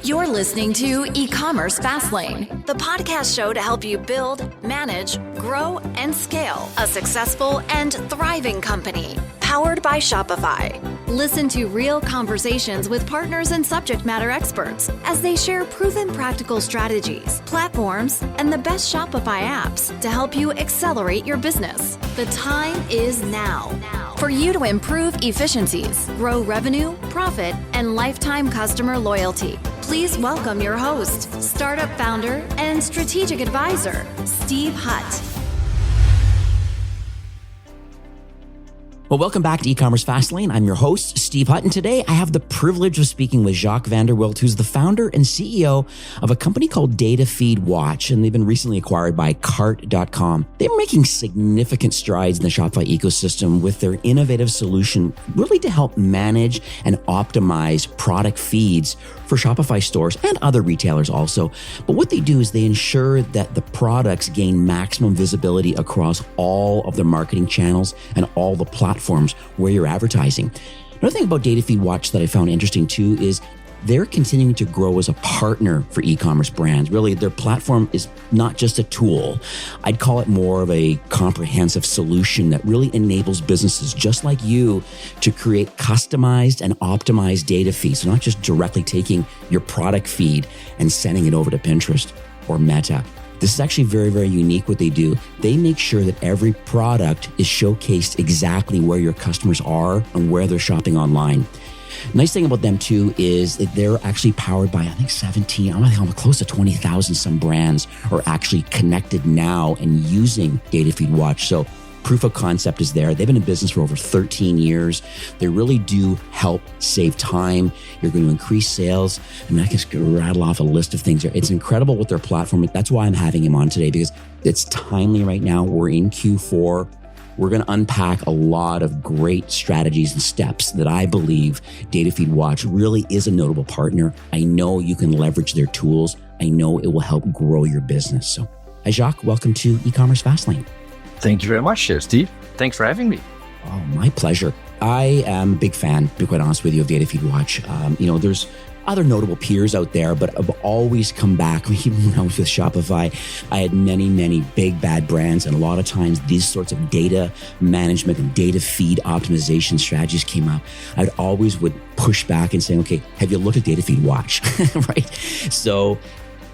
You're listening to E-commerce Fastlane, the podcast show to help you build, manage, grow, and scale a successful and thriving company, powered by Shopify. Listen to real conversations with partners and subject matter experts as they share proven practical strategies, platforms, and the best Shopify apps to help you accelerate your business. The time is now for you to improve efficiencies, grow revenue, profit, and lifetime customer loyalty. Please welcome your host, startup founder and strategic advisor, Steve Hutt. Well, welcome back to E-commerce Fastlane. I'm your host, Steve Hutt, and today I have the privilege of speaking with Jacques van der Wilt, who's the founder and CEO of a company called Data Feed Watch, and they've been recently acquired by Cart.com. They're making significant strides in the Shopify ecosystem with their innovative solution, really to help manage and optimize product feeds for Shopify stores and other retailers also. But what they do is they ensure that the products gain maximum visibility across all of their marketing channels and all the platforms where you're advertising. Another thing about Data Feed Watch that I found interesting too is they're continuing to grow as a partner for e-commerce brands. Really, their platform is not just a tool. I'd call it more of a comprehensive solution that really enables businesses just like you to create customized and optimized data feeds. So not just directly taking your product feed and sending it over to Pinterest or Meta. This is actually very, very unique what they do. They make sure that every product is showcased exactly where your customers are and where they're shopping online. Nice thing about them too is that they're actually powered by, I think 17, I think almost close to 20,000 some brands are actually connected now and using Data Feed Watch. So proof of concept is there. They've been in business for over 13 years. They really do help save time. You're going to increase sales. And I can just rattle off a list of things. It's incredible with their platform. That's why I'm having him on today, because it's timely right now. We're in Q4. We're going to unpack a lot of great strategies and steps that I believe Data Feed Watch really is a notable partner. I know you can leverage their tools. I know it will help grow your business. So, hi Jacques, welcome to E-commerce Fastlane. Thank you very much, Steve. Thanks for having me. Oh, my pleasure. I am a big fan, to be quite honest with you, of Data Feed Watch. There's other notable peers out there, but I've always come back. Even when I was with Shopify, I had many, many big bad brands. And a lot of times these sorts of data management and data feed optimization strategies came up. I'd always would push back and say, okay, have you looked at Data Feed Watch? Right? So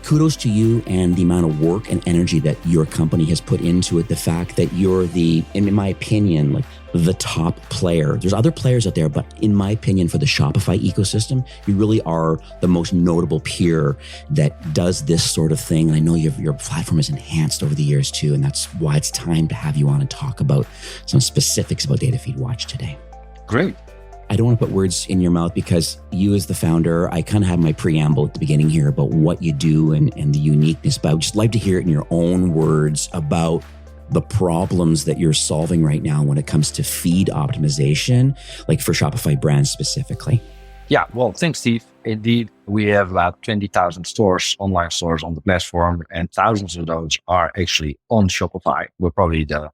kudos to you and the amount of work and energy that your company has put into it. The fact that you're in my opinion, like the top player. There's other players out there, but in my opinion, for the Shopify ecosystem, you really are the most notable peer that does this sort of thing. And I know your platform has enhanced over the years too. And that's why it's time to have you on and talk about some specifics about Data Feed Watch today. Great. I don't want to put words in your mouth because you as the founder, I kind of have my preamble at the beginning here about what you do and the uniqueness, but I would just like to hear it in your own words about the problems that you're solving right now when it comes to feed optimization, like for Shopify brands specifically. Yeah, well, thanks, Steve. Indeed, we have about 20,000 stores, online stores on the platform, and thousands of those are actually on Shopify. We're probably the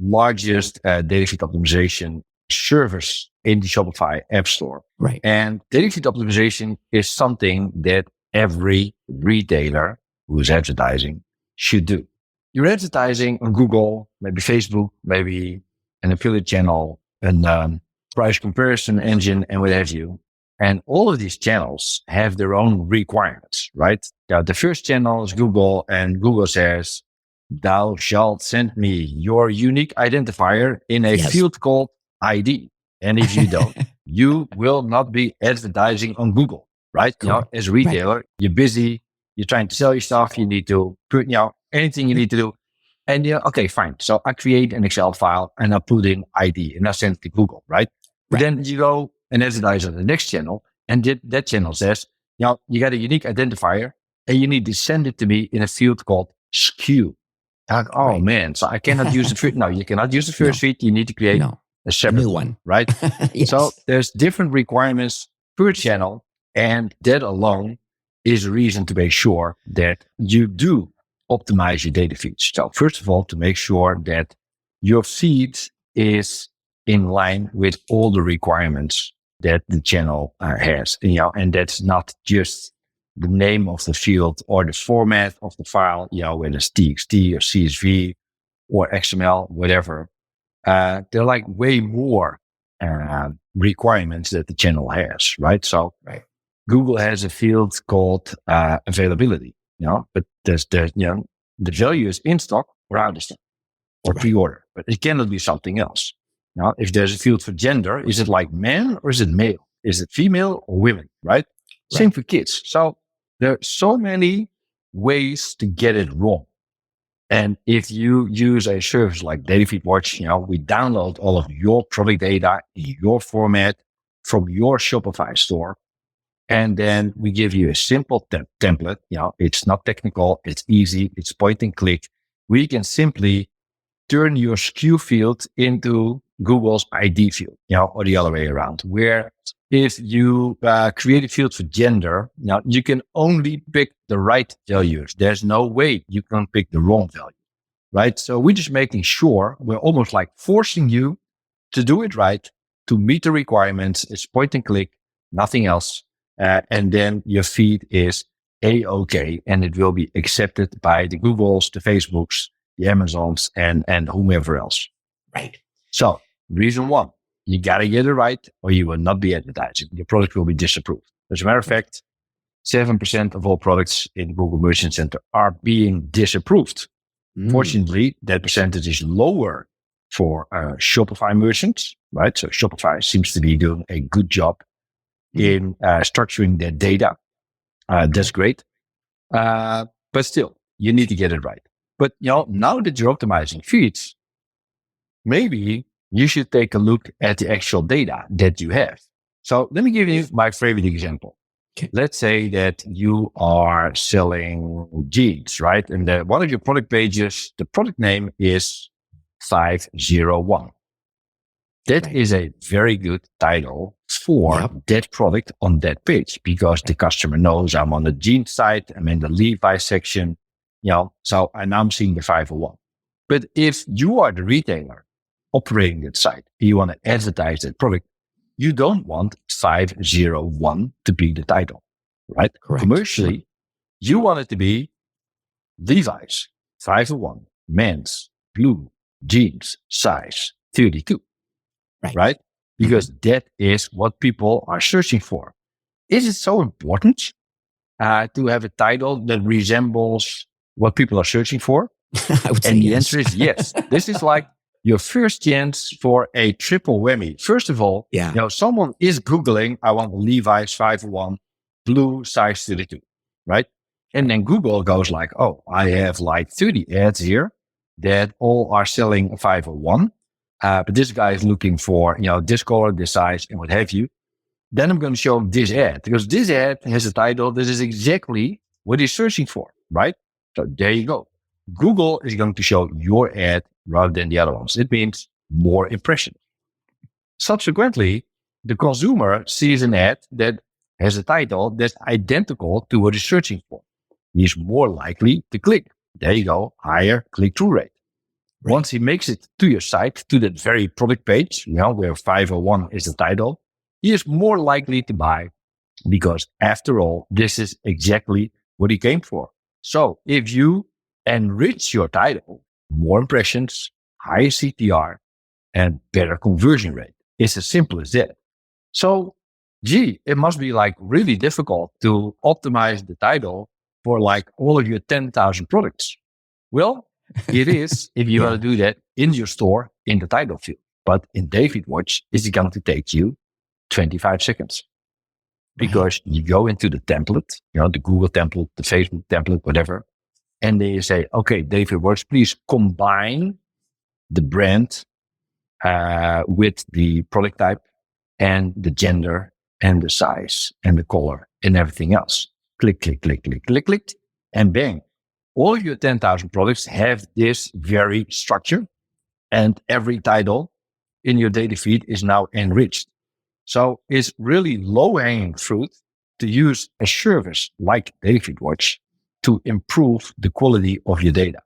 largest data feed optimization service in the Shopify App Store. Right. And data feed optimization is something that every retailer who is advertising should do. You're advertising on Google, maybe Facebook, maybe an affiliate channel, and price comparison engine, and what have you. And all of these channels have their own requirements, right? Now, the first channel is Google, and Google says, thou shalt send me your unique identifier in a field called ID. And if you don't, you will not be advertising on Google, right? Cool. You know, as a retailer, You're busy, you're trying to sell your stuff, you need to put, anything you need to do. And okay, fine. So I create an Excel file and I put in ID and I send it to Google, right? But then you go and advertise on the next channel, and that channel says, you got a unique identifier and you need to send it to me in a field called SKU. Man, so I cannot use the first. No, you cannot use the first feed. You need to create a separate new one, right? Yes. So there's different requirements per channel, and that alone is a reason to make sure that you do optimize your data feeds. So first of all, to make sure that your feed is in line with all the requirements that the channel has, and that's not just the name of the field or the format of the file, whether it's TXT or CSV or XML, whatever. There are like way more requirements that the channel has, right? So Google has a field called availability, but there's the value is in stock or out of stock or pre-order, but it cannot be something else. Now, if there's a field for gender, is it like man or is it male? Is it female or women, right? Same for kids. So there are so many ways to get it wrong. And if you use a service like Datafeed Watch, we download all of your product data in your format from your Shopify store. And then we give you a simple template. It's not technical. It's easy. It's point and click. We can simply turn your SKU field into Google's ID field, or the other way around, where if you create a field for gender, you can only pick the right values. There's no way you can pick the wrong value, right? So we're just making sure we're almost like forcing you to do it right, to meet the requirements. It's point and click, nothing else. And then your feed is A-OK, and it will be accepted by the Googles, the Facebooks, the Amazons, and whomever else. Right. So reason one, you got to get it right or you will not be advertising. Your product will be disapproved. As a matter of fact, 7% of all products in Google Merchant Center are being disapproved. Fortunately, that percentage is lower for Shopify merchants, right? So Shopify seems to be doing a good job in structuring their data. That's great. But still, you need to get it right. But now that you're optimizing feeds, maybe you should take a look at the actual data that you have. So let me give you my favorite example. Okay. Let's say that you are selling jeans, right? And one of your product pages, the product name is 501. That is a very good title for that product on that page because the customer knows I'm on the jeans side, I'm in the Levi's section, so and I'm seeing the 501. But if you are the retailer operating that site, you want to advertise that product, you don't want 501 to be the title, right? Correct. Commercially, you want it to be Levi's 501 men's blue jeans size 32. Right? Because that is what people are searching for. Is it so important to have a title that resembles what people are searching for? I would say and the yes. answer is yes. This is like your first chance for a triple whammy. First of all, someone is Googling, I want Levi's 501 blue size 32, right? And then Google goes like, oh, I have like 30 ads here that all are selling a 501. But this guy is looking for, this color, this size, and what have you. Then I'm going to show him this ad because this ad has a title that is exactly what he's searching for, right? So there you go. Google is going to show your ad rather than the other ones. It means more impressions. Subsequently, the consumer sees an ad that has a title that's identical to what he's searching for. He's more likely to click. There you go. Higher click-through rate. Once he makes it to your site, to that very product page, where 501 is the title, he is more likely to buy because after all, this is exactly what he came for. So if you enrich your title, more impressions, higher CTR, and better conversion rate. It's as simple as that. So, it must be like really difficult to optimize the title for like all of your 10,000 products. Well, it is if you want to do that in your store in the title field. But in Datafeed Watch, it's going to take you 25 seconds because you go into the template, the Google template, the Facebook template, whatever. And then you say, okay, Datafeed Watch, please combine the brand with the product type and the gender and the size and the color and everything else. Click, click, click, click, click, click, and bang. All your 10,000 products have this very structure, and every title in your data feed is now enriched. So it's really low-hanging fruit to use a service like Datafeed Watch to improve the quality of your data.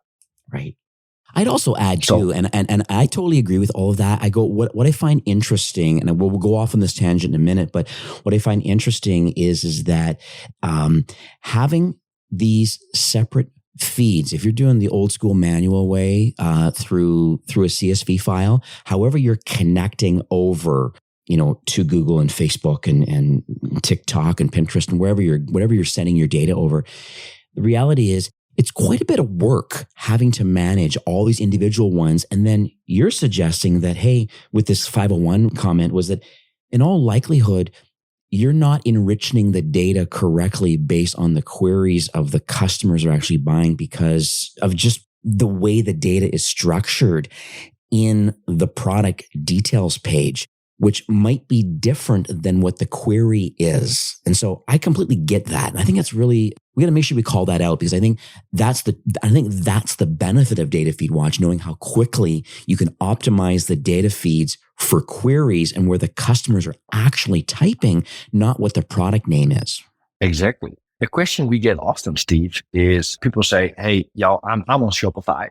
Right. I'd also add too, and I totally agree with all of that. I go, what I find interesting, and we'll go off on this tangent in a minute, but what I find interesting is that having these separate feeds, if you're doing the old school manual way through a CSV file, however you're connecting over, to Google and Facebook and TikTok and Pinterest and whatever you're sending your data over, the reality is, it's quite a bit of work having to manage all these individual ones. And then you're suggesting that, hey, with this 501 comment was that in all likelihood, you're not enriching the data correctly based on the queries of the customers are actually buying because of just the way the data is structured in the product details page, which might be different than what the query is. And so I completely get that. And I think that's really, we got to make sure we call that out because I think that's the benefit of Data Feed Watch, knowing how quickly you can optimize the data feeds for queries and where the customers are actually typing, not what the product name is. Exactly. The question we get often, Steve, is people say, hey, I'm on Shopify.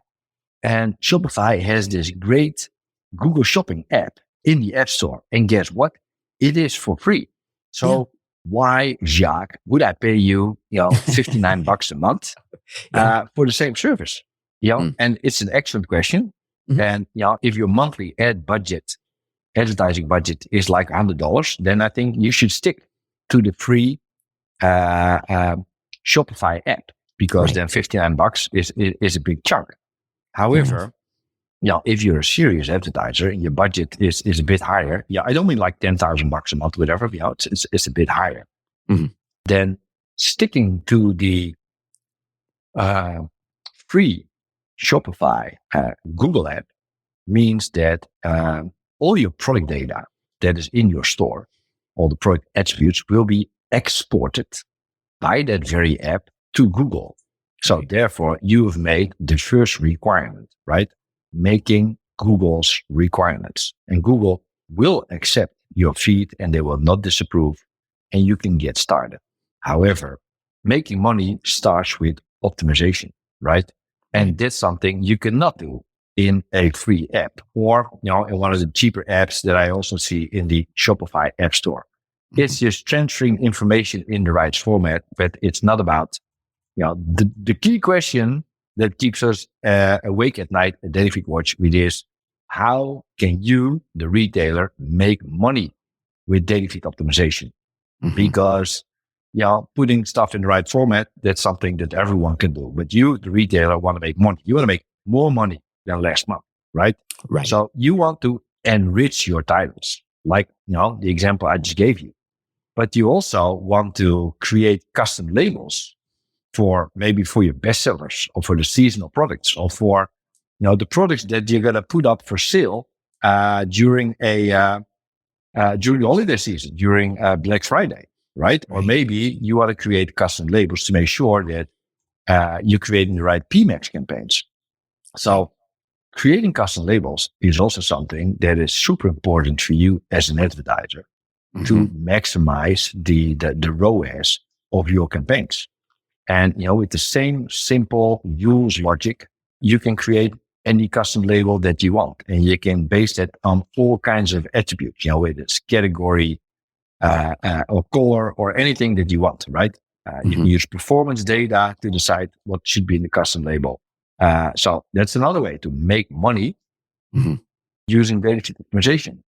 And Shopify has this great Google Shopping app in the App Store. And guess what? It is for free. So why, Jacques, would I pay you, $59 a month for the same service? And it's an excellent question. Mm-hmm. And, if your monthly advertising budget is like $100, then I think you should stick to the free Shopify app because then $59 is a big chunk. However, if you're a serious advertiser and your budget is a bit higher, I don't mean like $10,000 a month, whatever, it's a bit higher. Mm-hmm. Then sticking to the free Shopify Google app means that all your product data that is in your store, all the product attributes will be exported by that very app to Google. So therefore, you have made the first requirement, right? Making Google's requirements. And Google will accept your feed and they will not disapprove and you can get started. However, making money starts with optimization, right? And that's something you cannot do in a free app or, in one of the cheaper apps that I also see in the Shopify App Store. Mm-hmm. It's just transferring information in the right format, but it's not about, the key question that keeps us awake at night at Data Feed Watch, which is how can you, the retailer, make money with data feed optimization? Mm-hmm. Because, putting stuff in the right format, that's something that everyone can do. But you, the retailer, want to make money. You want to make more money than last month, right? Right. So you want to enrich your titles, like, the example I just gave you. But you also want to create custom labels for your bestsellers or for the seasonal products or for, the products that you're going to put up for sale, during the holiday season, during Black Friday, right? Or maybe you want to create custom labels to make sure that, you're creating the right PMAX campaigns. So creating custom labels is also something that is super important for you as an advertiser to maximize the ROAS of your campaigns. And, with the same simple use logic, you can create any custom label that you want. And you can base that on all kinds of attributes, whether it's category, or color or anything that you want, right? You can use performance data to decide what should be in the custom label. So that's another way to make money using data feed optimization.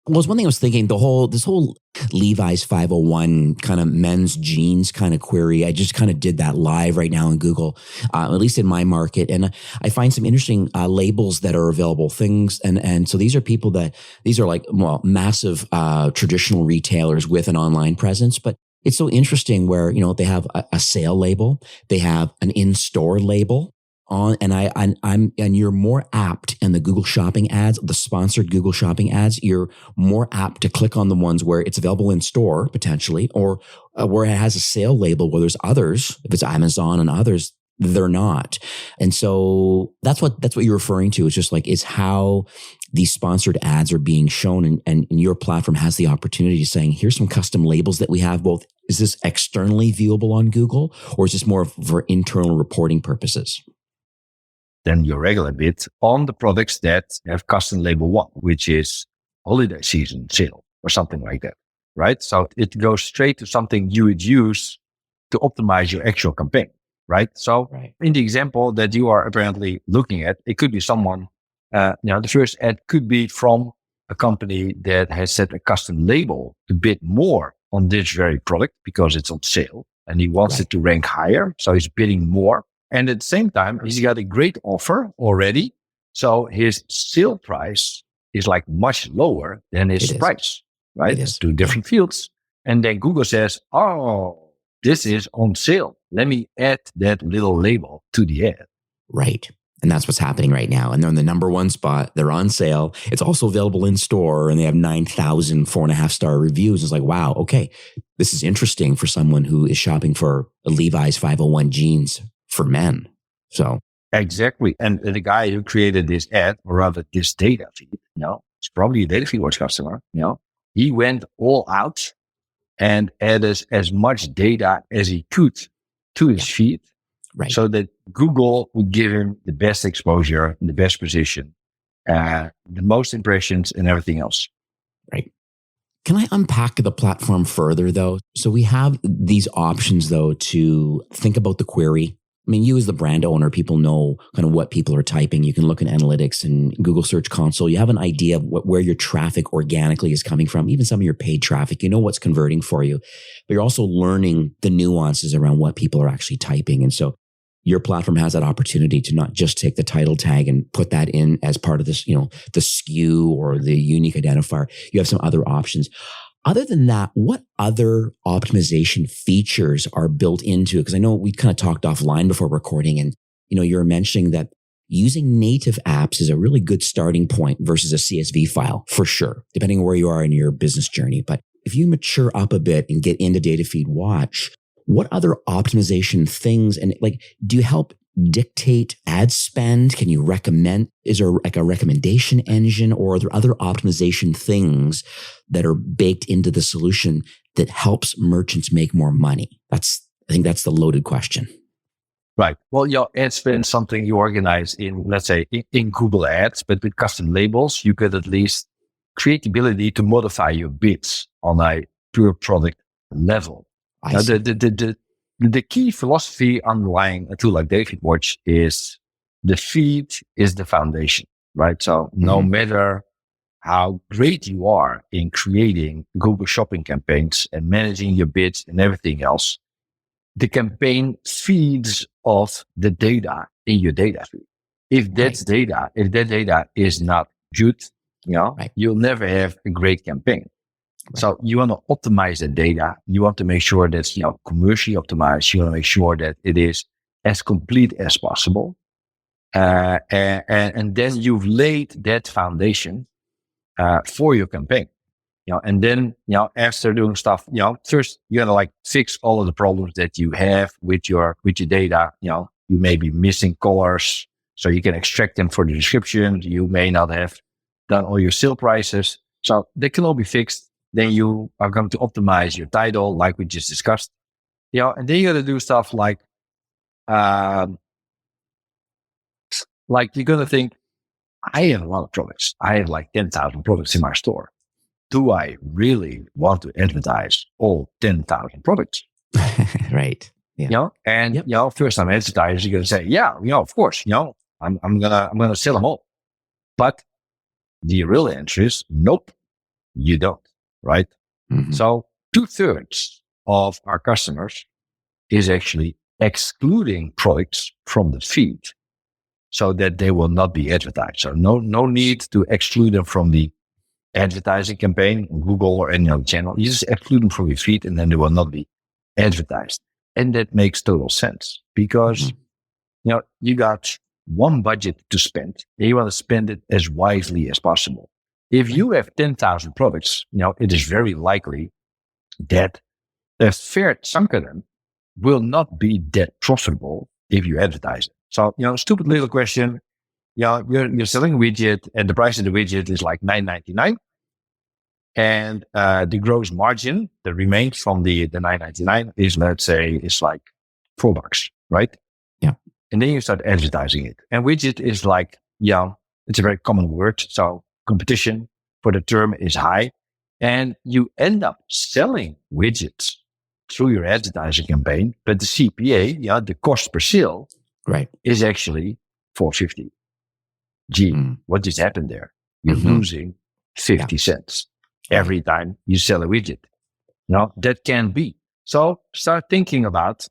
Well, it's one thing I was thinking, this whole Levi's 501 kind of men's jeans kind of query. I just kind of did that live right now in Google, at least in my market. And I find some interesting labels that are available things. And so these are like, massive traditional retailers with an online presence. But it's so interesting where, they have a sale label, they have an in-store label. And you're more apt in the Google Shopping ads, the sponsored Google Shopping ads, you're more apt to click on the ones where it's available in store potentially, or where it has a sale label where there's others, if it's Amazon and others, they're not. And so that's what you're referring to. It's just like, it's how these sponsored ads are being shown and your platform has the opportunity to saying, here's some custom labels that we have both. Is this externally viewable on Google or is this more for internal reporting purposes? than your regular bid on the products that have custom label 1, which is holiday season sale or something like that, right? So it goes straight to something you would use to optimize your actual campaign, right? So in the example that you are apparently looking at, it could be someone, the first ad could be from a company that has set a custom label to bid more on this very product because it's on sale and he wants it to rank higher. So he's bidding more. And at the same time, he's got a great offer already. So his sale price is like much lower than his price, right? It's 2 different fields. And then Google says, oh, this is on sale. Let me add that little label to the ad. Right. And that's what's happening right now. And they're in the number 1 spot. They're on sale. It's also available in store and they have 9,000 4.5-star reviews. It's like, wow, okay, this is interesting for someone who is shopping for a Levi's 501 jeans for men. So exactly. And the guy who created this ad, or rather this data feed, it's probably a data feed watch customer, he went all out and added as much data as he could to his feed. Right. So that Google would give him the best exposure, the best position, the most impressions and everything else. Right. Can I unpack the platform further though? So we have these options though to think about the query. I mean, you as the brand owner, people know kind of what people are typing. You can look at analytics and Google Search Console. You have an idea of where your traffic organically is coming from, even some of your paid traffic. You know what's converting for you, but you're also learning the nuances around what people are actually typing. And so your platform has that opportunity to not just take the title tag and put that in as part of this, the SKU or the unique identifier. You have some other options. Other than that, what other optimization features are built into it? Because I know we kind of talked offline before recording and, you're mentioning that using native apps is a really good starting point versus a CSV file for sure, depending on where you are in your business journey. But if you mature up a bit and get into Data Feed Watch, what other optimization things and do you help dictate ad spend? Can you recommend? Is there like a recommendation engine or are there other optimization things that are baked into the solution that helps merchants make more money? I think that's the loaded question. Right. Well, your ad spend is something you organize in, let's say, in Google Ads, but with custom labels, you could at least create the ability to modify your bids on a pure product level. Now, the key philosophy underlying a tool like Data Feed Watch is the feed is the foundation, right? So no matter how great you are in creating Google shopping campaigns and managing your bids and everything else, the campaign feeds off the data in your data feed. If that data is not good, you'll never have a great campaign. Right. So you want to optimize the data. You want to make sure that it's commercially optimized. You want to make sure that it is as complete as possible. And then you've laid that foundation for your campaign. And then after doing stuff, first you're gonna fix all of the problems that you have with your data. You may be missing colors, so you can extract them for the description. You may not have done all your sale prices, so they can all be fixed. Then you are going to optimize your title, like we just discussed. And then you're going to do stuff like you're going to think, I have a lot of products. I have 10,000 products in my store. Do I really want to advertise all 10,000 products? Right. Yeah. First time advertisers, you're going to say, yeah, of course, I'm going to sell them all. But the real answer is nope, you don't. Right? Mm-hmm. So 2/3 of our customers is actually excluding products from the feed so that they will not be advertised. So no need to exclude them from the advertising campaign on Google or any other channel. You just exclude them from your feed and then they will not be advertised. And that makes total sense because, you got one budget to spend and you want to spend it as wisely as possible. If you have 10,000 products, it is very likely that a fair chunk of them will not be that profitable if you advertise it. So, stupid little question. You're selling a widget and the price of the widget is $9.99. And the gross margin that remains from the $9.99 is, let's say, $4, right? Yeah. And then you start advertising it. And widget is like, it's a very common word. So competition for the term is high. And you end up selling widgets through your advertising campaign. But the CPA, the cost per sale, right, is actually $4.50. Gee, what just happened there? You're losing 50 cents every time you sell a widget. That can be. So start thinking about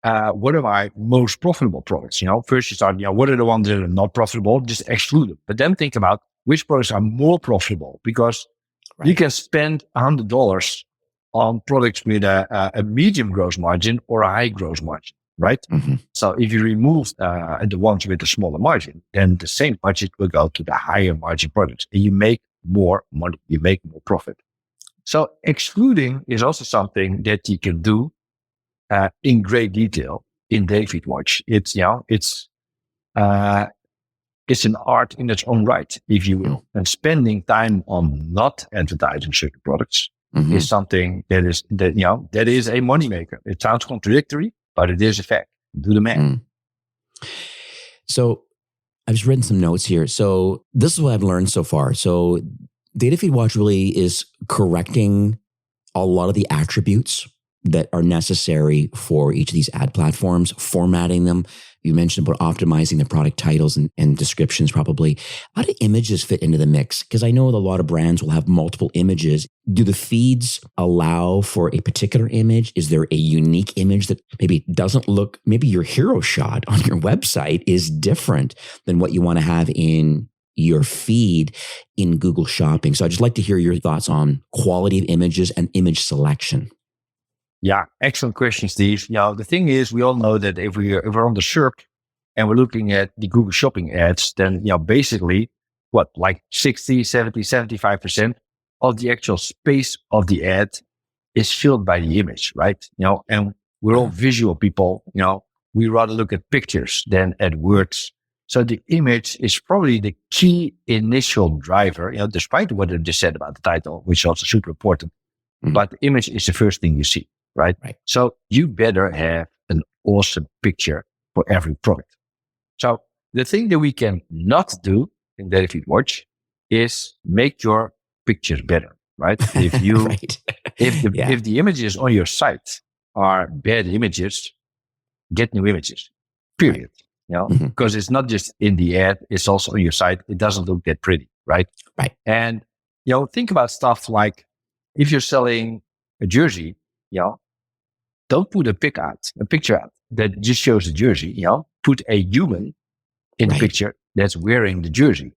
what are my most profitable products? First you start, what are the ones that are not profitable? Just exclude them. But then think about which products are more profitable, because you can spend $100 on products with a medium gross margin or a high gross margin, right? So if you remove the ones with a smaller margin, then the same budget will go to the higher margin products and you make more money, you make more profit. So excluding is also something that you can do in great detail in David Watch. It's an art in its own right, if you will. And spending time on not advertising certain products is something that is a moneymaker. It sounds contradictory, but it is a fact. Do the math. So I've just written some notes here. So this is what I've learned so far. So Data Feed Watch really is correcting a lot of the attributes that are necessary for each of these ad platforms, formatting them. You mentioned about optimizing the product titles and descriptions probably. How do images fit into the mix? Because I know that a lot of brands will have multiple images. Do the feeds allow for a particular image? Is there a unique image that maybe doesn't look, maybe your hero shot on your website is different than what you want to have in your feed in Google Shopping? So I'd just like to hear your thoughts on quality of images and image selection. Yeah, excellent question, Steve. The thing is, we all know that if we're on the SERP and we're looking at the Google Shopping ads, then, basically like 60, 70, 75% of the actual space of the ad is filled by the image, right? And we're all visual people, we rather look at pictures than at words. So the image is probably the key initial driver, despite what I just said about the title, which is also super important. But the image is the first thing you see. Right? So you better have an awesome picture for every product. So the thing that we can not do in Data Feed Watch is make your pictures better, right? If you, if the images on your site are bad images, get new images, period. Because it's not just in the ad, it's also on your site. It doesn't look that pretty, right? And, think about stuff like if you're selling a jersey, don't put a picture out that just shows the jersey, put a human in the picture that's wearing the jersey.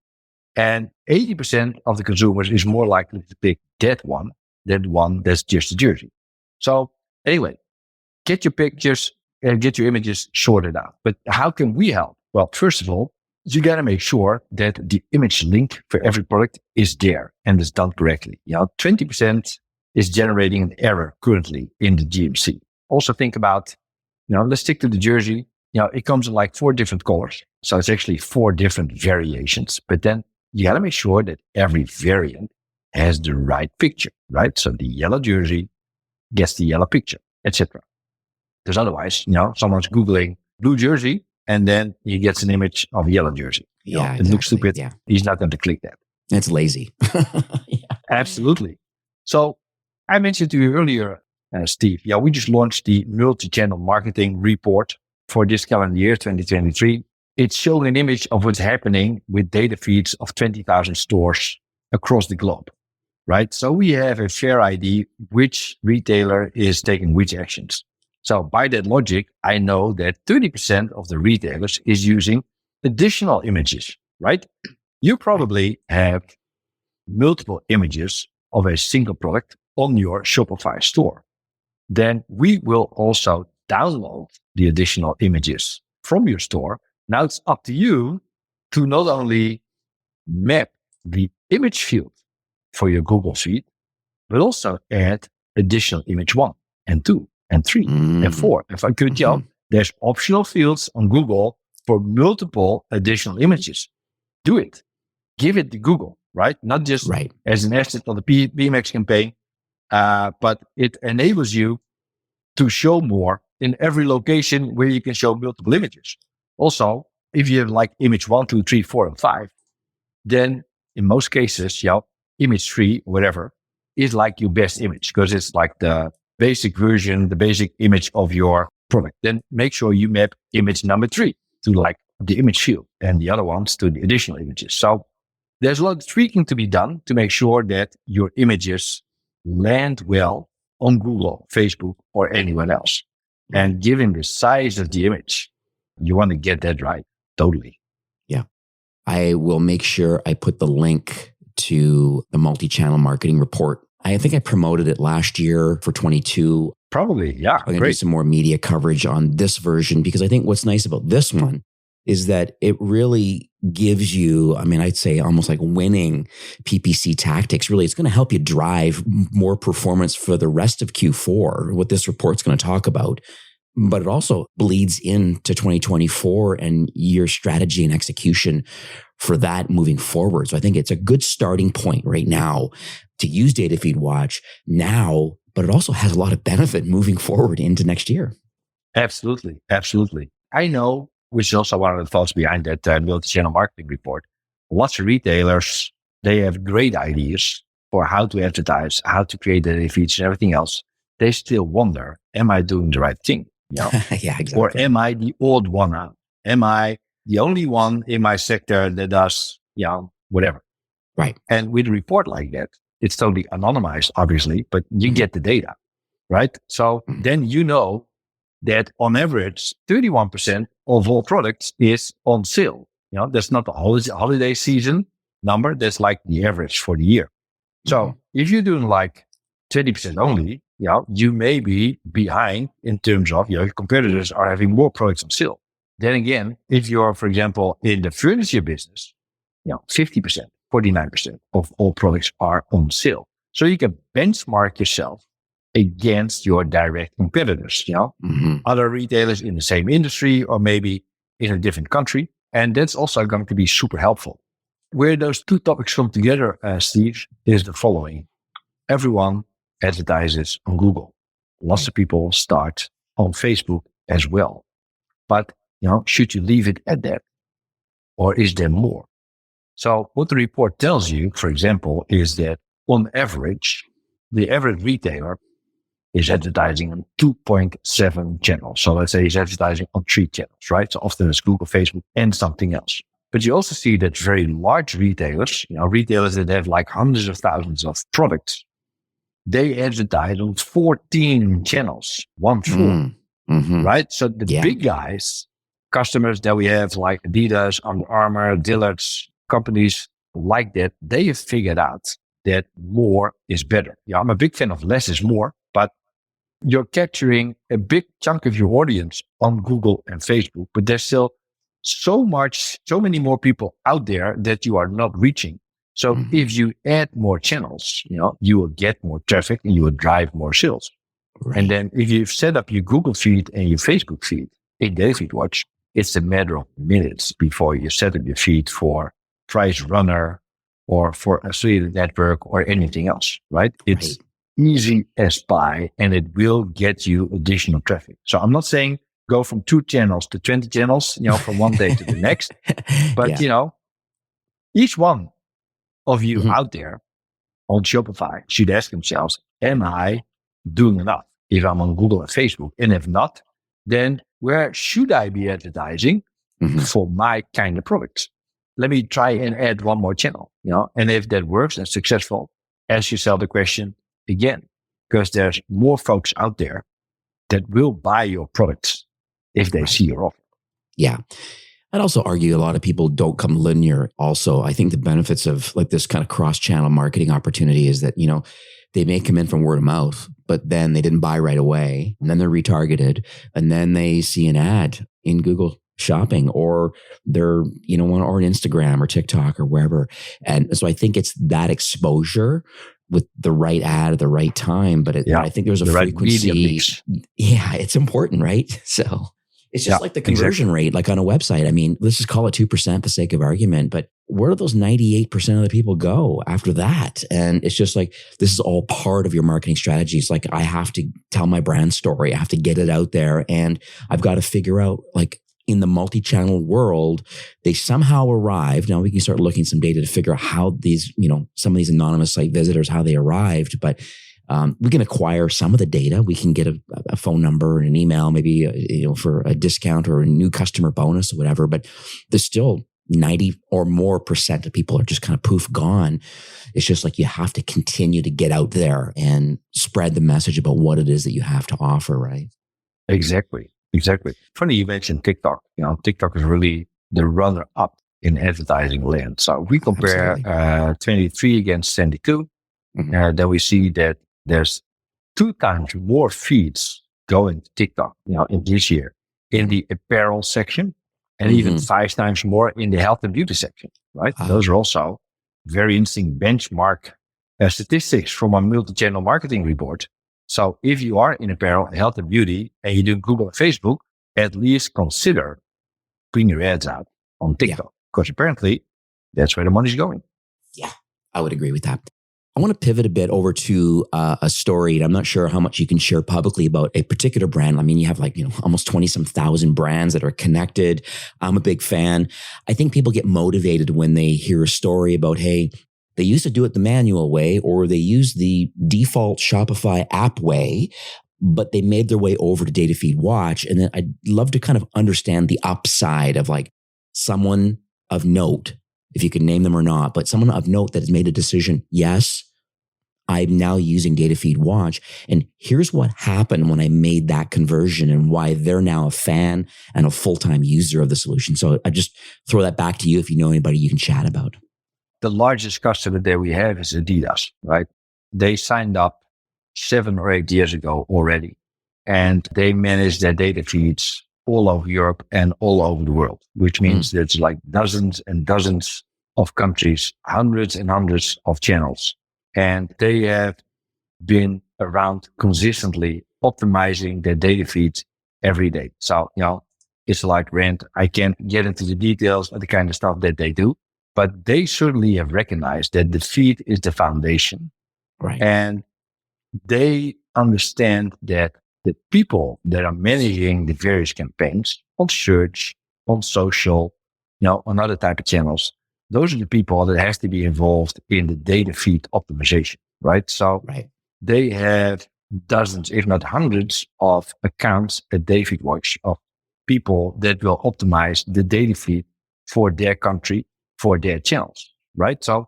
And 80% of the consumers is more likely to pick that one than one that's just a jersey. So anyway, get your pictures and get your images sorted out. But how can we help? Well, first of all, you got to make sure that the image link for every product is there and is done correctly. 20% is generating an error currently in the GMC. Also think about, let's stick to the jersey. It comes in like 4 different colors. So it's actually 4 different variations, but then you got to make sure that every variant has the right picture, right? So the yellow jersey gets the yellow picture, etc. Because otherwise, someone's Googling blue jersey and then he gets an image of a yellow jersey. It looks stupid. Yeah. He's not going to click that. It's lazy. Absolutely. So I mentioned to you earlier, Steve, we just launched the multi-channel marketing report for this calendar year, 2023. It's showing an image of what's happening with data feeds of 20,000 stores across the globe, right? So we have a fair idea which retailer is taking which actions. So by that logic, I know that 30% of the retailers is using additional images, right? You probably have multiple images of a single product on your Shopify store. Then we will also download the additional images from your store. Now it's up to you to not only map the image field for your Google feed, but also add additional image 1 and 2 and 3 and 4. If I could, there's optional fields on Google for multiple additional images. Do it. Give it to Google, right? Not just as an asset of the PMX campaign, but it enables you to show more in every location where you can show multiple images. Also, if you have like image 1, 2, 3, 4, and 5, then in most cases, image 3, whatever, is like your best image because it's like the basic version, the basic image of your product. Then make sure you map image number 3 to like the image field and the other ones to the additional images. So there's a lot of tweaking to be done to make sure that your images land well on Google, Facebook, or anyone else. And given the size of the image, you want to get that right. Totally. Yeah. I will make sure I put the link to the multi-channel marketing report. I think I promoted it last year for 22. Probably, yeah. I'm going to do some more media coverage on this version because I think what's nice about this one is that it really gives you, I'd say almost like winning PPC tactics. Really, it's going to help you drive more performance for the rest of Q4, what this report's going to talk about. But it also bleeds into 2024 and your strategy and execution for that moving forward. So I think it's a good starting point right now to use Data Feed Watch now, but it also has a lot of benefit moving forward into next year. Absolutely. Absolutely. I know, which is also one of the thoughts behind that multi-channel marketing report. Lots of retailers, they have great ideas for how to advertise, how to create data feeds and everything else. They still wonder, am I doing the right thing? Yeah, exactly. Or am I the odd one out? Am I the only one in my sector that does, whatever? Right. And with a report like that, it's totally anonymized, obviously, but you get the data, right? So then you know that on average, 31% of all products is on sale. That's not the holiday season number. That's like the average for the year. So if you're doing like 20% only, you may be behind in terms of your competitors are having more products on sale. Then again, if you're, for example, in the furniture business, 50%, 49% of all products are on sale. So you can benchmark yourself against your direct competitors, other retailers in the same industry or maybe in a different country. And that's also going to be super helpful. Where those two topics come together, Steve, is the following. Everyone advertises on Google. Lots of people start on Facebook as well. But, should you leave it at that? Or is there more? So what the report tells you, for example, is that on average, the average retailer is advertising on 2.7 channels. So let's say he's advertising on 3 channels, right? So often it's Google, Facebook, and something else. But you also see that very large retailers, retailers that have like hundreds of thousands of products, they advertise on 14 channels, 1-4, right? So the big guys, customers that we have like Adidas, Under Armour, Dillard's, companies like that, they have figured out that more is better. I'm a big fan of less is more, but you're capturing a big chunk of your audience on Google and Facebook, but there's still so many more people out there that you are not reaching. So if you add more channels, you will get more traffic and you will drive more sales. Right. And then if you've set up your Google feed and your Facebook feed in Data Feed Watch, it's a matter of minutes before you set up your feed for Price Runner or for affiliate network or anything else, right? It's easy as pie and it will get you additional traffic. So I'm not saying go from 2 channels to 20 channels, from one day to the next, but each one of you out there on Shopify should ask themselves, am I doing enough if I'm on Google and Facebook? And if not, then where should I be advertising for my kind of products? Let me try and add one more channel, and if that works and successful, ask yourself the question again, because there's more folks out there that will buy your products if they see your offer. Yeah. I'd also argue a lot of people don't come linear. Also, I think the benefits of like this kind of cross-channel marketing opportunity is that, they may come in from word of mouth, but then they didn't buy right away. And then they're retargeted. And then they see an ad in Google Shopping or they're, or on Instagram or TikTok or wherever. And so I think it's that exposure with the right ad at the right time. But I think there's a frequency. Yeah, it's important, right? So it's just like the conversion rate, like on a website. Let's just call it 2% for the sake of argument. But where do those 98% of the people go after that? And it's just like, this is all part of your marketing strategies. Like I have to tell my brand story. I have to get it out there and I've got to figure out like, in the multi-channel world, they somehow arrived. Now we can start looking at some data to figure out how these, some of these anonymous site visitors, how they arrived, but we can acquire some of the data. We can get a phone number and an email, maybe, for a discount or a new customer bonus or whatever, but there's still 90 or more percent of people are just kind of poof gone. It's just like you have to continue to get out there and spread the message about what it is that you have to offer, right? Exactly. Funny you mentioned TikTok. TikTok is really the runner-up in advertising land. So if we compare 23 against 22, then we see that there's 2 times more feeds going to TikTok, in this year in the apparel section, and even 5 times more in the health and beauty section, right? Those are also very interesting benchmark statistics from a multi-channel marketing report. So if you are in apparel, health and beauty, and you do Google and Facebook, at least consider putting your ads out on TikTok, because apparently that's where the money's going. Yeah, I would agree with that. I want to pivot a bit over to a story, and I'm not sure how much you can share publicly about a particular brand. I mean, you have almost 20-some thousand brands that are connected. I'm a big fan. I think people get motivated when they hear a story about, hey, they used to do it the manual way, or they use the default Shopify app way, but they made their way over to Data Feed Watch. And then I'd love to kind of understand the upside of someone of note, if you can name them or not, but someone of note that has made a decision. Yes, I'm now using Data Feed Watch. And here's what happened when I made that conversion and why they're now a fan and a full-time user of the solution. So I just throw that back to you if you know anybody you can chat about. The largest customer that we have is Adidas, right? They signed up 7 or 8 years ago already, and they manage their data feeds all over Europe and all over the world, which means there's dozens and dozens of countries, hundreds and hundreds of channels. And they have been around consistently optimizing their data feeds every day. So, it's like rent. I can't get into the details of the kind of stuff that they do, but they certainly have recognized that the feed is the foundation. Right. And they understand that the people that are managing the various campaigns on search, on social, on other type of channels, those are the people that has to be involved in the data feed optimization, right? So they have dozens, if not hundreds of accounts at Data Feed Watch of people that will optimize the data feed for their country, for their channels, right? So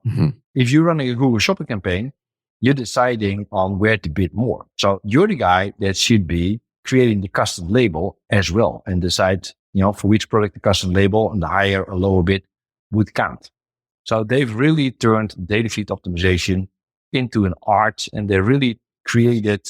if you're running a Google Shopping campaign, you're deciding on where to bid more. So you're the guy that should be creating the custom label as well and decide, for which product the custom label and the higher or lower bid would count. So they've really turned data feed optimization into an art, and they really created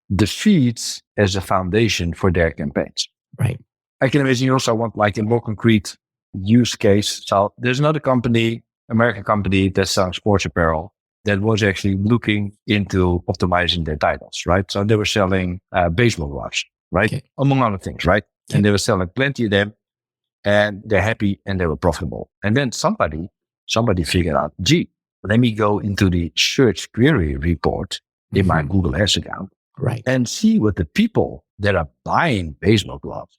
the feeds as a foundation for their campaigns. Right. I can imagine you also want a more concrete use case. So there's another company, American company that's selling sports apparel that was actually looking into optimizing their titles, right? So they were selling baseball gloves, right? Among other things, right? And they were selling plenty of them, and they're happy and they were profitable. And then somebody figured out, let me go into the search query report in my Google Ads account, right, and see what the people that are buying baseball gloves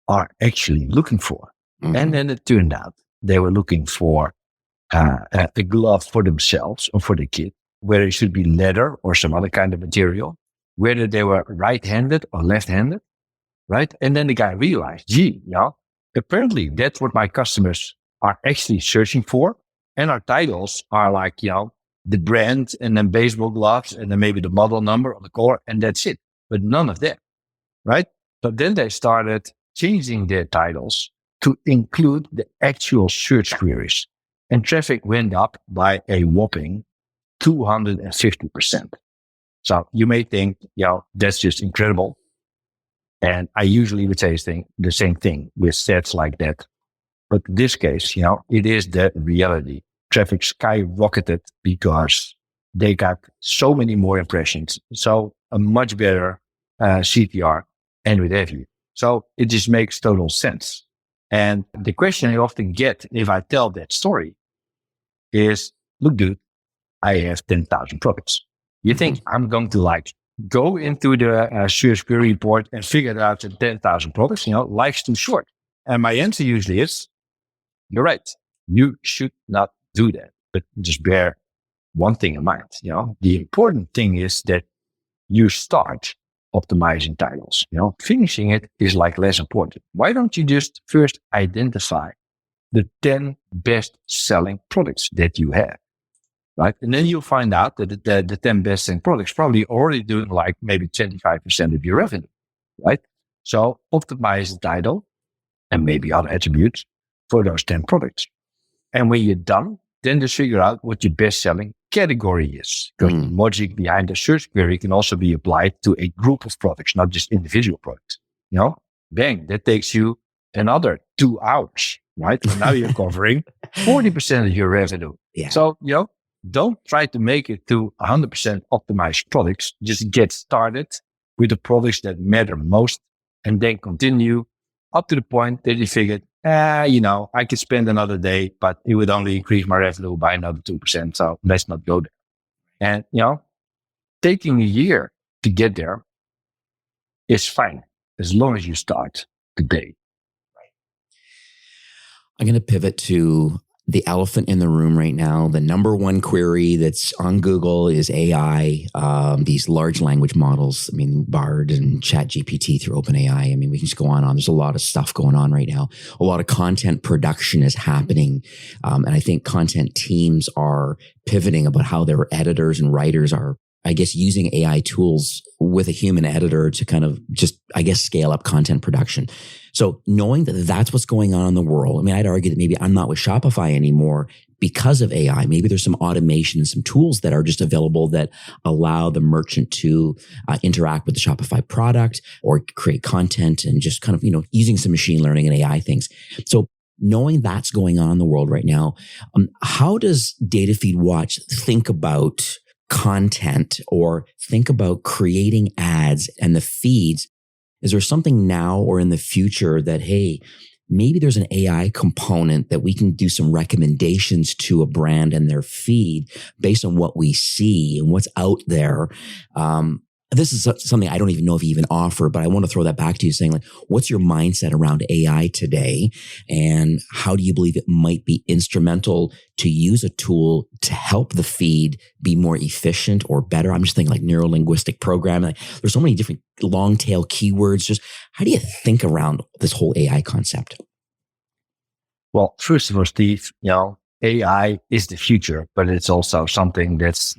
are actually looking for. And then it turned out they were looking for a glove for themselves or for the kid, whether it should be leather or some other kind of material, whether they were right-handed or left-handed, right? And then the guy realized, apparently that's what my customers are actually searching for. And our titles are the brand and then baseball gloves and then maybe the model number on the collar, and that's it. But none of that, right? So then they started changing their titles to include the actual search queries. And traffic went up by a whopping 250%. So you may think, that's just incredible. And I usually would say the same thing with stats like that. But in this case, it is the reality. Traffic skyrocketed because they got so many more impressions. So a much better CTR and what have you. So it just makes total sense. And the question I often get if I tell that story is, look, dude, I have 10,000 products. You think I'm going to go into the search query report and figure out the 10,000 products? Life's too short. And my answer usually is, you're right. You should not do that, but just bear one thing in mind. The important thing is that you start optimizing titles. Finishing it is like less important. Why don't you just first identify the 10 best selling products that you have, right? And then you'll find out that the 10 best selling products probably already doing like maybe 25% of your revenue, right? So optimize the title and maybe other attributes for those 10 products. And when you're done, then just figure out what your best selling category is. Because the logic behind the search query can also be applied to a group of products, not just individual products. Bang, that takes you another 2 hours, right? And now you're covering 40% of your revenue. Yeah. So, don't try to make it to 100% optimized products. Just get started with the products that matter most and then continue up to the point that you figured, I could spend another day, but it would only increase my revenue by another 2%. So let's not go there. And, taking a year to get there is fine as long as you start today. I'm going to pivot to the elephant in the room right now. The number one query that's on Google is AI, these large language models. I mean, Bard and ChatGPT through OpenAI. I mean, we can just go on. There's a lot of stuff going on right now. A lot of content production is happening. And I think content teams are pivoting about how their editors and writers are, I guess, using AI tools with a human editor to kind of just, I guess, scale up content production. So knowing that that's what's going on in the world, I mean, I'd argue that maybe I'm not with Shopify anymore because of AI. Maybe there's some automation, some tools that are just available that allow the merchant to interact with the Shopify product or create content and just kind of, using some machine learning and AI things. So knowing that's going on in the world right now, how does Datafeed Watch think about content or think about creating ads and the feeds? Is there something now or in the future that, hey, maybe there's an AI component that we can do some recommendations to a brand and their feed based on what we see and what's out there? This is something I don't even know if you even offer, but I want to throw that back to you saying, like, what's your mindset around AI today? And how do you believe it might be instrumental to use a tool to help the feed be more efficient or better? I'm just thinking like neuro-linguistic programming. Like, there's so many different long tail keywords. Just how do you think around this whole AI concept? Well, first of all, Steve, AI is the future, but it's also something that's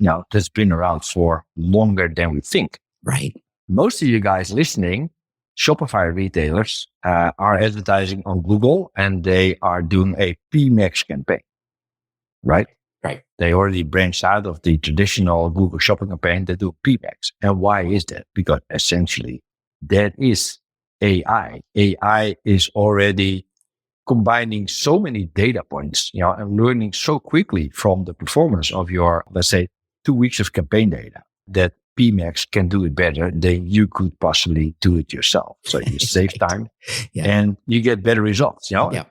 been around for longer than we think. Right. Most of you guys listening, Shopify retailers, are advertising on Google and they are doing a PMax campaign, right? Right. They already branched out of the traditional Google shopping campaign. They do PMax. And why is that? Because essentially that is AI. AI is already combining so many data points, and learning so quickly from the performance of your, let's say, 2 weeks of campaign data that PMax can do it better than you could possibly do it yourself. So you save time and you get better results. You're going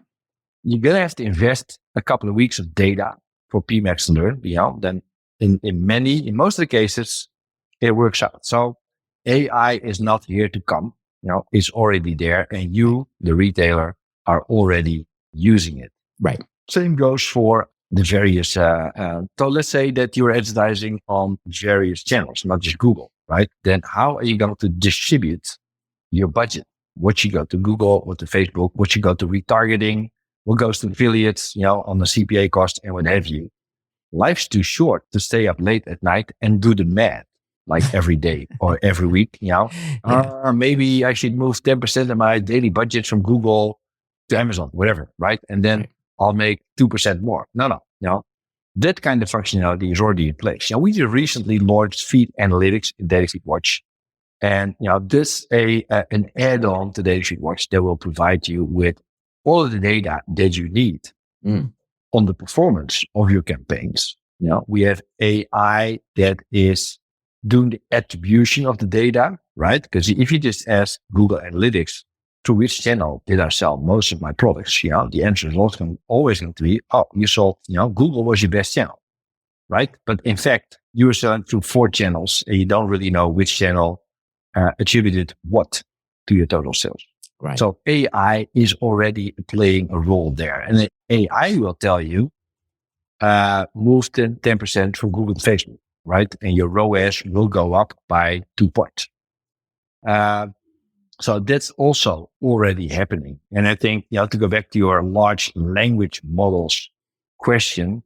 to have to invest a couple of weeks of data for PMax to learn, then in most of the cases, it works out. So AI is not here to come, it's already there and you, the retailer, are already using it. Right. Same goes for the various, so let's say that you're advertising on various channels, not just Google, right? Then how are you going to distribute your budget? What you go to Google, what to Facebook, what you go to retargeting, what goes to affiliates, on the CPA cost and what have you. Life's too short to stay up late at night and do the math like every day or every week, maybe I should move 10% of my daily budget from Google to Amazon, whatever, right? And then I'll make 2% more. No. That kind of functionality is already in place. We just recently launched Feed Analytics in Datafeed Watch. And, this an add-on to Datafeed Watch that will provide you with all of the data that you need on the performance of your campaigns. We have AI that is doing the attribution of the data, right? Because if you just ask Google Analytics, through which channel did I sell most of my products? The answer is always going to be, you sold, Google was your best channel, right? But in fact, you were selling through 4 channels and you don't really know which channel attributed what to your total sales. Right. So AI is already playing a role there. And the AI will tell you, move 10% from Google and Facebook, right? And your ROAS will go up by 2 points. So that's also already happening. And I think, to go back to your large language models question,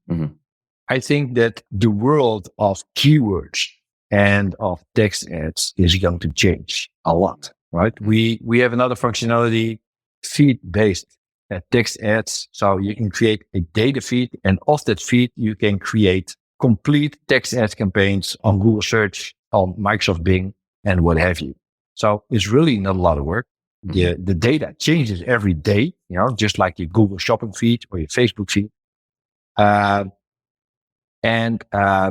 I think that the world of keywords and of text ads is going to change a lot, right? We have another functionality, feed-based text ads. So you can create a data feed, and off that feed, you can create complete text ad campaigns on Google Search, on Microsoft Bing, and what have you. So it's really not a lot of work. The data changes every day, just like your Google shopping feed or your Facebook feed. And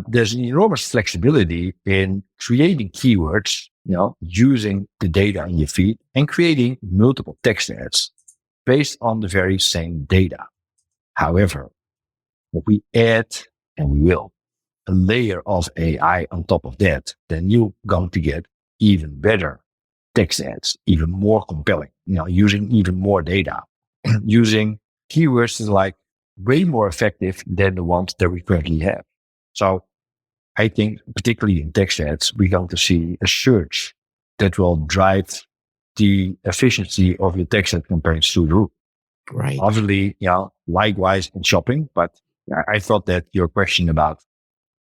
there's an enormous flexibility in creating keywords, using the data in your feed and creating multiple text ads based on the very same data. However, if we add, and we will, a layer of AI on top of that, then you're going to get even better text ads, even more compelling, using even more data, using keywords is like way more effective than the ones that we currently have. So I think particularly in text ads, we're going to see a surge that will drive the efficiency of your text ad campaigns through the roof. Right. Obviously, likewise in shopping, but I thought that your question about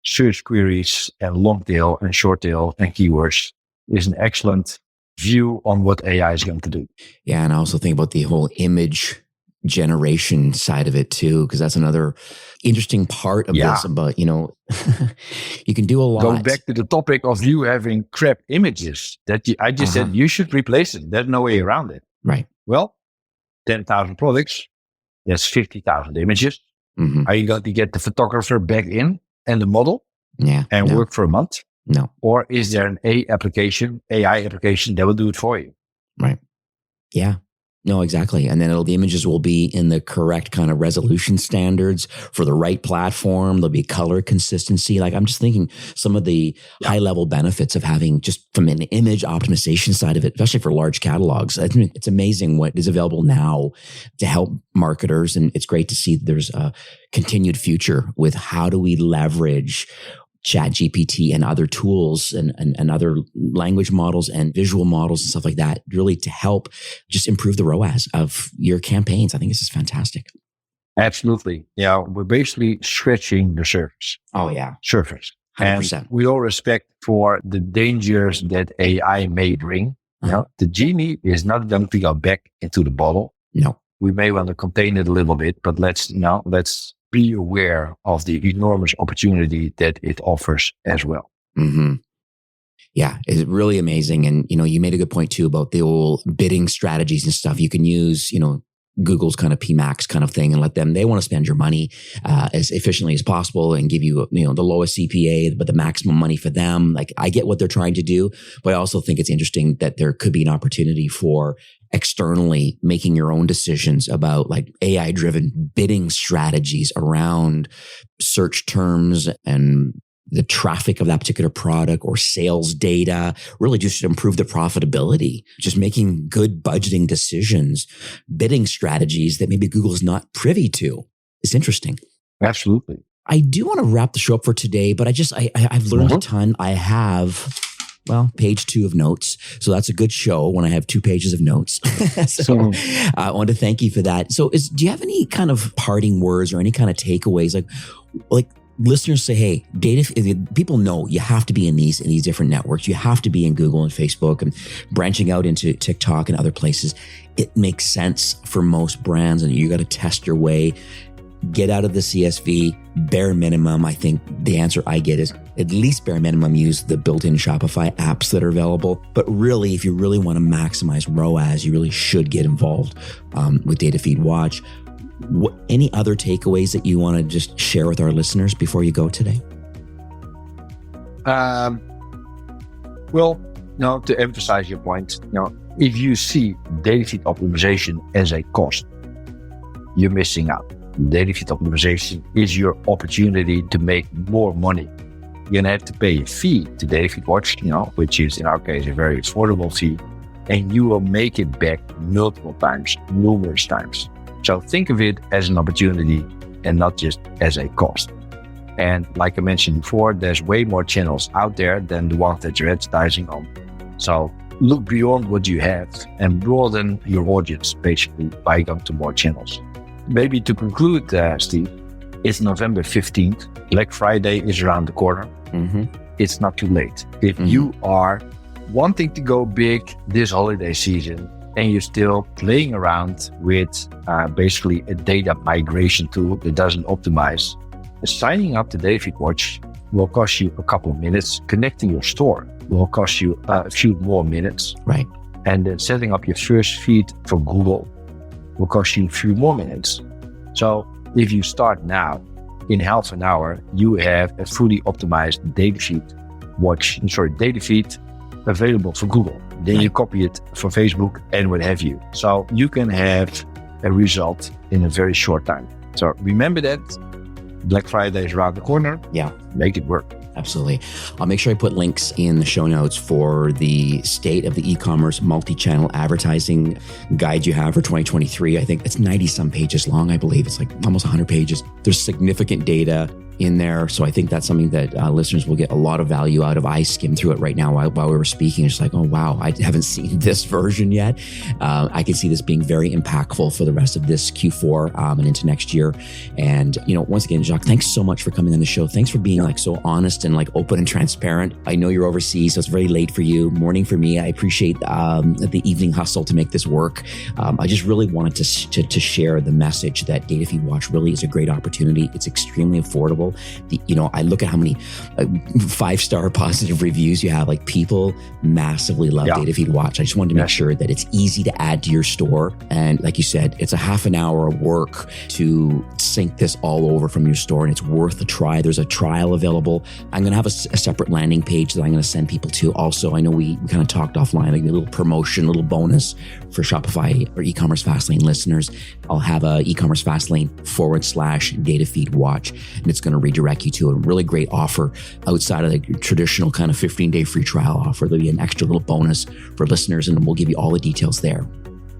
search queries and long tail and short tail and keywords is an excellent view on what AI is going to do. Yeah. And I also think about the whole image generation side of it too, because that's another interesting part of this. But, you can do a lot. Going back to the topic of you having crap images that I just said, you should replace it. There's no way around it. Right. Well, 10,000 products, that's 50,000 images. Are you going to get the photographer back in and the model and work for a month? No. Or is there an AI application that will do it for you? Right. Yeah. No, exactly. And then the images will be in the correct kind of resolution standards for the right platform. There'll be color consistency. Like I'm just thinking some of the high level benefits of having just from an image optimization side of it, especially for large catalogs. I mean, it's amazing what is available now to help marketers. And it's great to see there's a continued future with how do we leverage ChatGPT and other tools and other language models and visual models and stuff like that, really to help just improve the ROAS of your campaigns. I think this is fantastic. Absolutely. Yeah. We're basically stretching the surface. Oh yeah. Surface. 100%. And we all respect for the dangers that AI may bring. The genie is not going to go back into the bottle. No. We may want to contain it a little bit, but let's be aware of the enormous opportunity that it offers as well. Yeah, it's really amazing. And, you made a good point too about the old bidding strategies and stuff. You can use, Google's kind of PMax kind of thing and they want to spend your money as efficiently as possible and give you, the lowest CPA, but the maximum money for them. Like I get what they're trying to do, but I also think it's interesting that there could be an opportunity for externally making your own decisions about like AI driven bidding strategies around search terms and the traffic of that particular product or sales data, really just to improve the profitability, just making good budgeting decisions, bidding strategies that maybe Google's not privy to. It's interesting. Absolutely. I do want to wrap the show up for today, but I've learned a ton. I have, page 2 of notes. So that's a good show when I have 2 pages of notes. So I want to thank you for that. So do you have any kind of parting words or any kind of takeaways? Like listeners say, hey, people know you have to be in these different networks. You have to be in Google and Facebook and branching out into TikTok and other places. It makes sense for most brands and you got to test your way. Get out of the CSV, bare minimum. I think the answer I get is at least bare minimum use the built-in Shopify apps that are available. But really, if you really want to maximize ROAS, you really should get involved with Data Feed Watch. Any other takeaways that you want to just share with our listeners before you go today? To emphasize your point, if you see data feed optimization as a cost, you're missing out. Data feed optimization is your opportunity to make more money. You're going to have to pay a fee to Data Feed Watch, which is in our case a very affordable fee. and you will make it back multiple times, numerous times. So think of it as an opportunity and not just as a cost. And like I mentioned before, there's way more channels out there than the ones that you're advertising on. So look beyond what you have and broaden your audience basically by going to more channels. Maybe to conclude, Steve, it's November 15th. Black Friday is around the corner. Mm-hmm. It's not too late. If you are wanting to go big this holiday season and you're still playing around with basically a data migration tool that doesn't optimize, signing up to Datafeed Watch will cost you a couple of minutes. Connecting your store will cost you a few more minutes. Right. And then setting up your first feed for Google will cost you a few more minutes. So if you start now, in half an hour, you have a fully optimized Datafeed available for Google. Then you copy it for Facebook and what have you. So you can have a result in a very short time. So remember that Black Friday is around the corner. Yeah. Make it work. Absolutely. I'll make sure I put links in the show notes for the state of the e-commerce multi-channel advertising guide you have for 2023. I think it's 90 some pages long. I believe it's like almost 100 pages. There's significant data in there. So I think that's something that listeners will get a lot of value out of. I skimmed through it right now while we were speaking. It's like, oh, wow, I haven't seen this version yet. I can see this being very impactful for the rest of this Q4 and into next year. And, once again, Jacques, thanks so much for coming on the show. Thanks for being so honest and open and transparent. I know you're overseas, so it's very late for you, morning for me. I appreciate the evening hustle to make this work. I just really wanted to share the message that Datafeed Watch really is a great opportunity. It's extremely affordable. I look at how many 5-star positive reviews you have. People massively love Datafeed Watch. I just wanted to make sure that it's easy to add to your store. And like you said, it's a half an hour of work to sync this all over from your store, and it's worth a try. There's a trial available. I'm going to have a separate landing page that I'm going to send people to. Also, I know we kind of talked offline, a little promotion, a little bonus for Shopify or e-commerce Fastlane listeners. I'll have a e-commerce Fastlane /Datafeed Watch, and it's going to redirect you to a really great offer outside of the traditional kind of 15-day free trial offer. There'll be an extra little bonus for listeners, and we'll give you all the details there.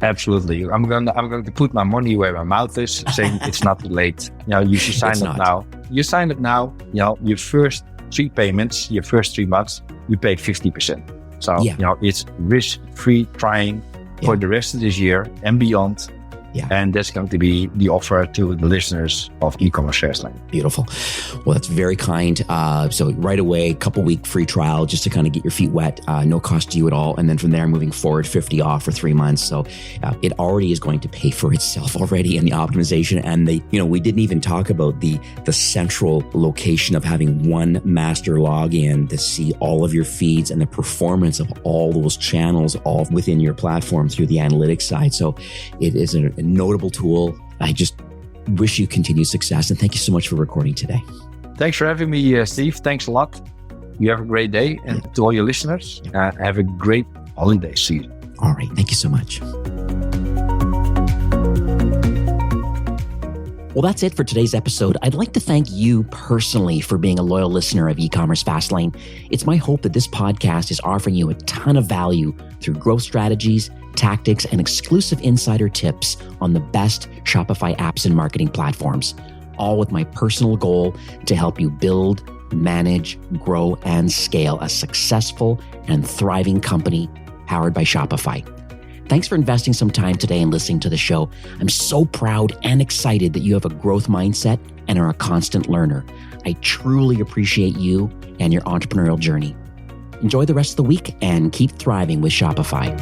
Absolutely. I'm going to put my money where my mouth is, saying it's not too late. You should sign up now. You sign up now, your first 3 payments, your first 3 months, you pay 50%. So, it's risk-free trying for the rest of this year and beyond. Yeah. And that's going to be the offer to the listeners of e-commerce Fastlane. Beautiful. Well, that's very kind. So right away, couple week free trial just to kind of get your feet wet. No cost to you at all. And then from there, moving forward, 50 off for 3 months. So it already is going to pay for itself already in the optimization. And we didn't even talk about the central location of having one master login to see all of your feeds and the performance of all those channels all within your platform through the analytics side. So it is a notable tool. I just wish you continued success, and thank you so much for recording today. Thanks for having me, Steve. Thanks a lot. You have a great day, and to all your listeners, have a great holiday season. All right. Thank you so much. Well, that's it for today's episode. I'd like to thank you personally for being a loyal listener of e-commerce Fastlane. It's my hope that this podcast is offering you a ton of value through growth strategies, tactics, and exclusive insider tips on the best Shopify apps and marketing platforms, all with my personal goal to help you build, manage, grow, and scale a successful and thriving company powered by Shopify. Thanks for investing some time today and listening to the show. I'm so proud and excited that you have a growth mindset and are a constant learner. I truly appreciate you and your entrepreneurial journey. Enjoy the rest of the week and keep thriving with Shopify.